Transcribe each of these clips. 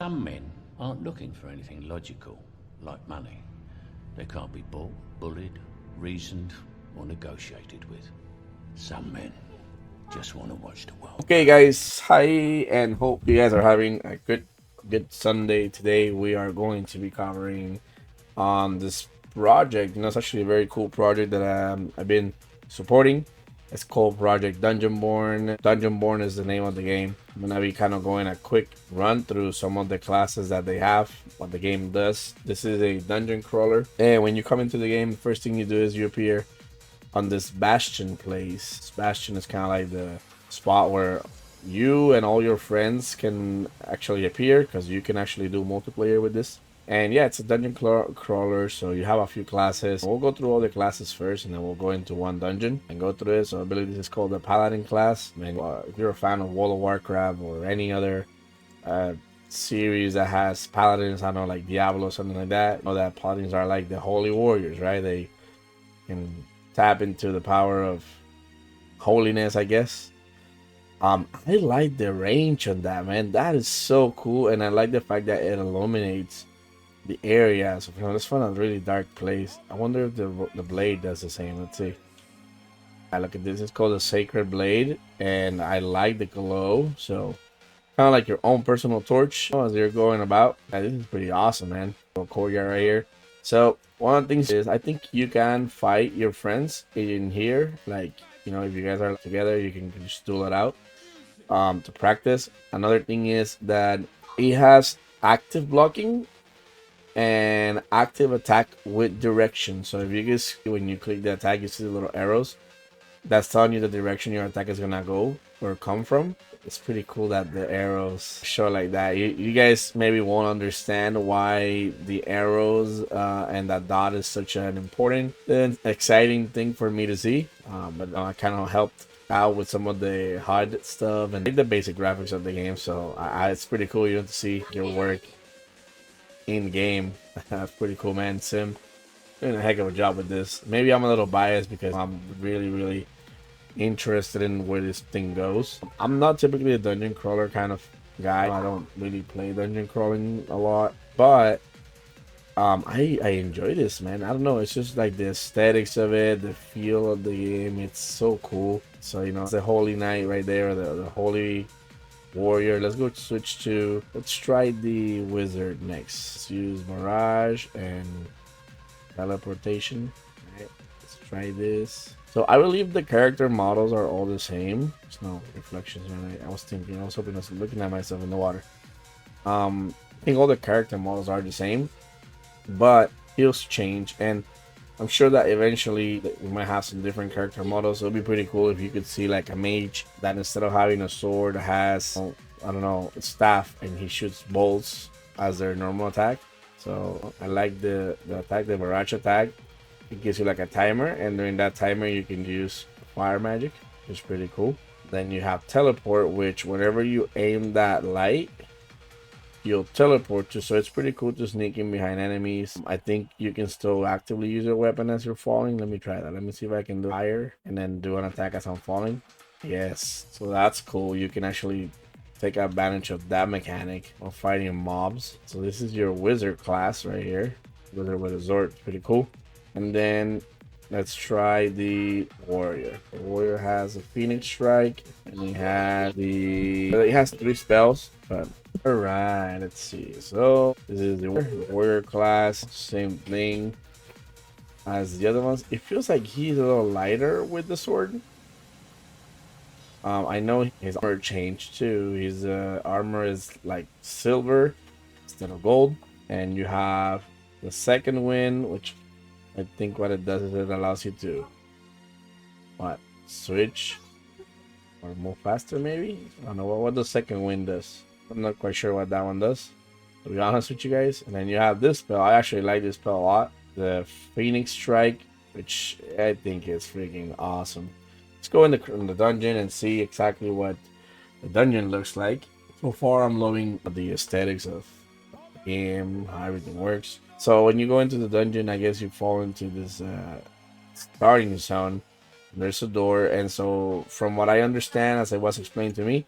Some men aren't looking for anything logical, like money. They can't be bought, bullied, reasoned, or negotiated with. Some men just want to watch the world. Okay, guys, hi, and hope you guys are having a good Sunday. Today we are going to be covering on this project. It's actually a very cool project that I've been supporting. It's called Project Dungeonborn. Dungeonborn is the name of the game. I'm gonna be kind of going a quick run through some of the classes that they have, what the game does. This is a dungeon crawler, and when you come into the game, the first thing you do is you appear on this bastion place. Bastion is kind of like the spot where you and all your friends can actually appear, because you can actually do multiplayer with this. And yeah, it's a dungeon crawler, so you have a few classes. We'll go through all the classes first, and then we'll go into one dungeon and go through it. So I believe this is called the paladin class. And if you're a fan of World of Warcraft or any other series that has paladins, I don't know, like Diablo or something like that, you know that paladins are like the holy warriors, right? They can tap into the power of holiness, I guess. I like the range on that, man. That is so cool, and I like the fact that it illuminates the area. So let's find a really dark place. I wonder if the blade does the same. Let's see. I look at this. It's called a sacred blade, and I like the glow. So kind of like your own personal torch as you're going about. This is pretty awesome, man. A courtyard right here. So one of the things is I think you can fight your friends in here. Like, you know, if you guys are together, you can just duel it out to practice. Another thing is that it has active blocking and active attack with direction. So if you guys, when you click the attack, you see the little arrows. That's telling you the direction your attack is gonna go or come from. It's pretty cool that the arrows show like that. You guys maybe won't understand why the arrows and that dot is such an important and exciting thing for me to see. But I kind of helped out with some of the HUD stuff and the basic graphics of the game. So it's pretty cool. You get to see your work in game. That's pretty cool, man. Sim doing a heck of a job with this. Maybe I'm a little biased because I'm really interested in where this thing goes. I'm not typically a dungeon crawler kind of guy. I don't really play dungeon crawling a lot, but I enjoy this, man. I don't know, it's just like the aesthetics of it, the feel of the game. It's so cool. So, you know, it's the holy knight right there, the holy warrior. Let's go switch to, let's try the wizard next. Let's use mirage and teleportation. All right, let's try this. So I believe the character models are all the same. There's no reflections, right? I was hoping I was looking at myself in the water. I think all the character models are the same, but heals change, and I'm sure that eventually we might have some different character models. It would be pretty cool if you could see like a mage that instead of having a sword has, I don't know, a staff, and he shoots bolts as their normal attack. So I like the attack, the barrage attack. It gives you like a timer, and during that timer you can use fire magic, which is pretty cool. Then you have teleport, which whenever you aim that light, you'll teleport to. So it's pretty cool to sneak in behind enemies. I think you can still actively use your weapon as you're falling. Let me try that. Let me see if I can do fire and then do an attack as I'm falling. Yes, so that's cool. You can actually take advantage of that mechanic of fighting mobs. So this is your wizard class right here. Wizard with a sword, pretty cool. And then let's try the warrior. The warrior has a phoenix strike, and he has 3 spells. But all right, let's see. So this is the warrior class, same thing as the other ones. It feels like he's a little lighter with the sword. I know his armor changed too. His armor is like silver instead of gold, and you have the second wind, which I think what it does is it allows you to switch or move faster, maybe. I don't know what the second wind does. I'm not quite sure what that one does, to be honest with you guys. And then you have this spell. I actually like this spell a lot, the Phoenix Strike, which I think is freaking awesome. Let's go in the dungeon and see exactly what the dungeon looks like. So far, I'm loving the aesthetics of the game, how everything works. So when you go into the dungeon, I guess you fall into this starting zone. There's a door, and so from what I understand, as it was explained to me,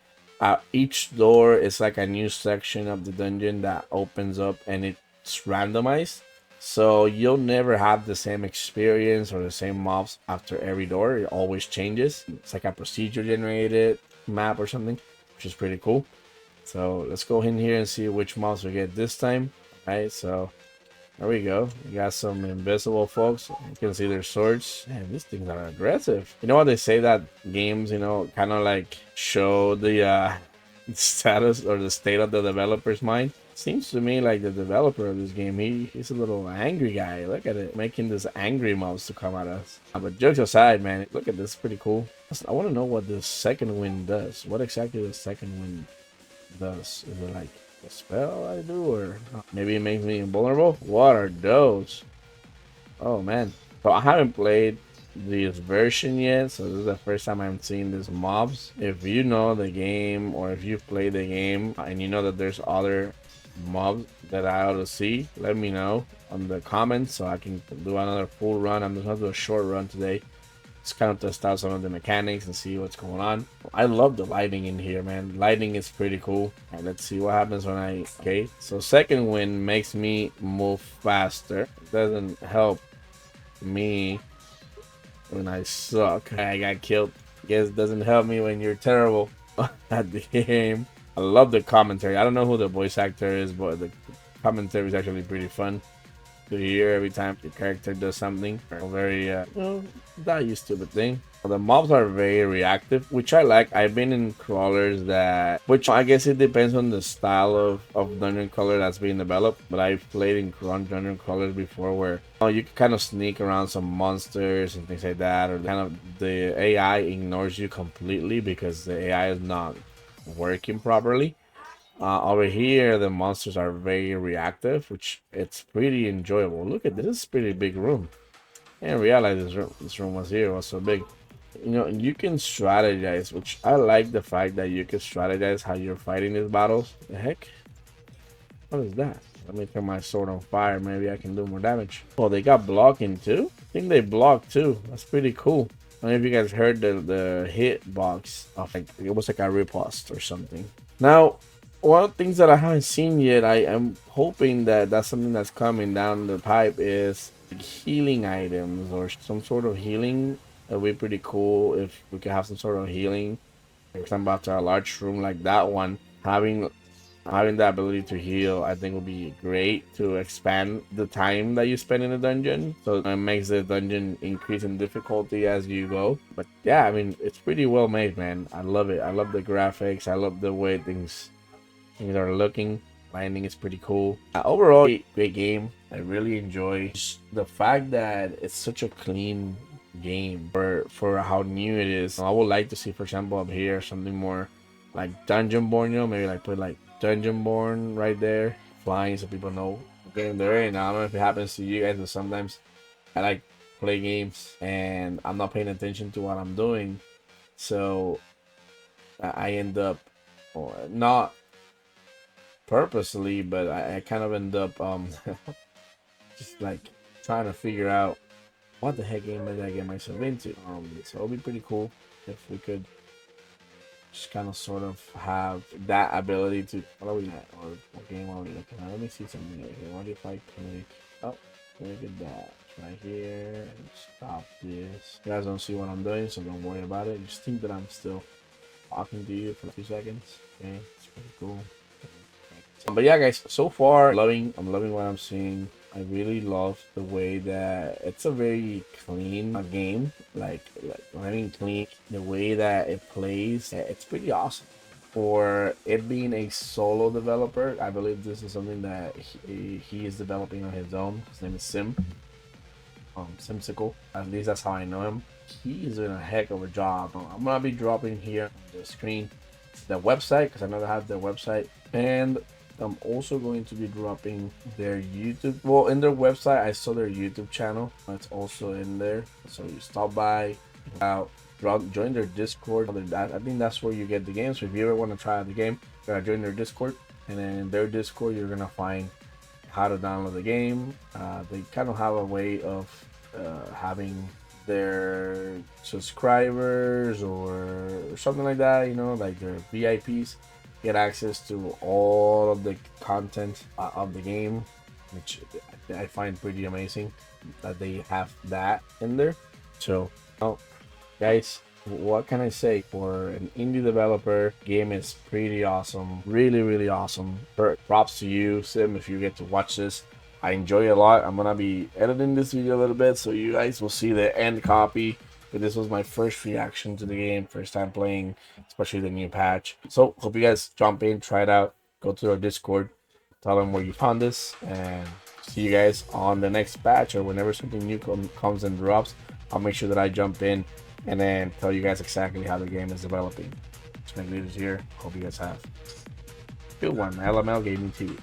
Each door is like a new section of the dungeon that opens up, and it's randomized. So you'll never have the same experience or the same mobs after every door. It always changes. It's like a procedure generated map or something, which is pretty cool. So let's go in here and see which mobs we get this time. All right, so there we go. We got some invisible folks. You can see their swords. Man, these things are aggressive. You know what they say that games, kind of like show the status or the state of the developer's mind. Seems to me like the developer of this game, he's a little angry guy. Look at it, making this angry mobs to come at us. But jokes aside, man, look at this, pretty cool. I want to know what the second wind does. What exactly the second wind does? Is it like a spell I do, or maybe it makes me invulnerable? What are those? Oh man, so I haven't played this version yet, so this is the first time I'm seeing these mobs. If you know the game, or if you've played the game and you know that there's other mobs that I ought to see, let me know on the comments so I can do another full run. I'm just gonna do a short run today. Just kind of test out some of the mechanics and see what's going on. I love the lighting in here, man. Lighting is pretty cool. And let's see what happens when okay, so second wind makes me move faster. It doesn't help me when I suck. I got killed. Guess it doesn't help me when you're terrible at the game. I love the commentary. I don't know who the voice actor is, but the commentary is actually pretty fun to hear every time your character does something. Very not used to the thing. The mobs are very reactive, which I like. I've been in crawlers which I guess it depends on the style of dungeon crawler that's being developed, but I've played in dungeon crawlers before where you can kind of sneak around some monsters and things like that, or kind of the AI ignores you completely because the AI is not working properly. Over here, the monsters are very reactive, which it's pretty enjoyable. Look at this, this is a pretty big room. I didn't realize this room was here, was so big. You can strategize, which I like the fact that you can strategize how you're fighting these battles. The heck? What is that? Let me turn my sword on fire. Maybe I can do more damage. Oh, they got blocking too? I think they block too. That's pretty cool. I don't know if you guys heard the hit box of like it was like a riposte or something. Now, one of the things that I haven't seen yet, I am hoping that that's something that's coming down the pipe, is healing items or some sort of healing. That would be pretty cool if we could have some sort of healing. For example, after a large room like that one, having the ability to heal, I think would be great to expand the time that you spend in the dungeon. So it makes the dungeon increase in difficulty as you go. But yeah, I mean, it's pretty well made, man. I love it. I love the graphics. I love the way things are looking. Landing is pretty cool. Overall, great game. I really enjoy the fact that it's such a clean game for how new it is. I would like to see, for example, up here something more like Dungeonborn. Maybe like put like Dungeonborn right there, flying, so people know getting there. And I don't know if it happens to you guys, but sometimes I like play games and I'm not paying attention to what I'm doing, so I end up not purposely, but I kind of end up just like trying to figure out what the heck game did I get myself into. So it'll be pretty cool if we could just kind of sort of have that ability to. What are we at? Or what game are we looking at? Let me see something right here. What if I click? Oh, look at that right here and stop this. You guys don't see what I'm doing, so don't worry about it. Just think that I'm still talking to you for 2 seconds. Okay, it's pretty cool. But yeah, guys, so far I'm loving what I'm seeing. I really love the way that it's a very clean game. Like when I mean clean, the way that it plays, it's pretty awesome. For it being a solo developer, I believe this is something that he is developing on his own. His name is Simsicle. At least that's how I know him. He is doing a heck of a job. I'm gonna be dropping here on the screen the website, because I know they have their website, and I'm also going to be dropping their YouTube. Well, in their website, I saw their YouTube channel. It's also in there. So you stop by, join their Discord. I think that's where you get the game. So if you ever want to try out the game, you gotta join their Discord. And then in their Discord, you're gonna find how to download the game. They kind of have a way of having their subscribers or something like that, you know, like their VIPs get access to all of the content of the game, which I find pretty amazing that they have that in there. So, oh, guys, what can I say? For an indie developer, game is pretty awesome, really awesome. Props to you, Sim, if you get to watch this. I enjoy it a lot. I'm gonna be editing this video a little bit, so you guys will see the end copy. But this was my first reaction to the game, first time playing, especially the new patch. So hope you guys jump in, try it out, go to our Discord, tell them where you found this, and see you guys on the next patch or whenever something new comes and drops. I'll make sure that I jump in and then tell you guys exactly how the game is developing. It's my videos here. Hope you guys have a good one. LML Gaming TV.